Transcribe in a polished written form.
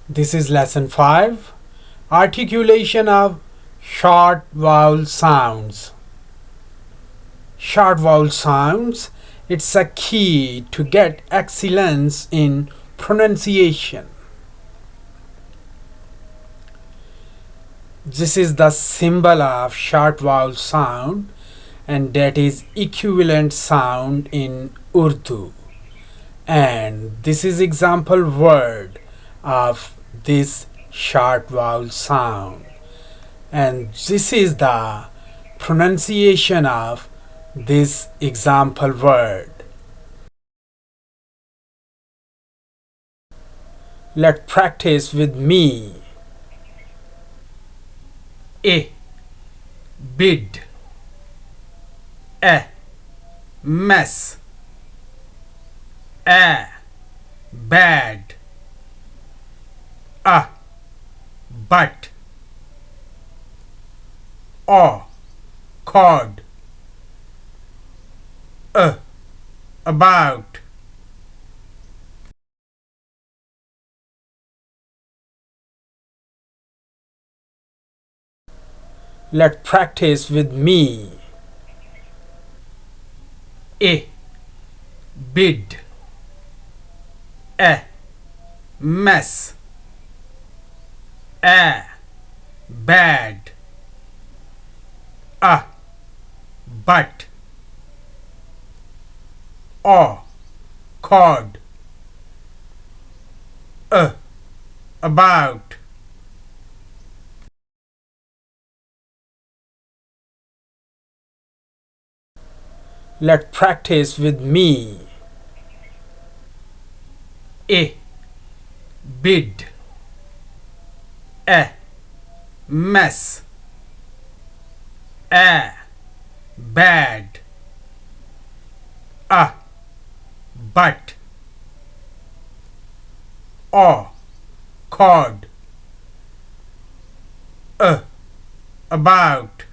This is lesson 5, articulation of short vowel sounds. Short vowel sounds, it's a key to get excellence in pronunciation. This is the symbol of short vowel sound, and that is equivalent sound in Urdu. And this is example word of this short vowel sound, and this is the pronunciation of this example word. Let's practice with me. A bid, a mess, a bad, a but, a cord, a about. Let's practice with me. A bid, a mess, a bad, a but, a cord, a about. Let's practice with me. A bid, a mess, a bad, a but, a cord, a about.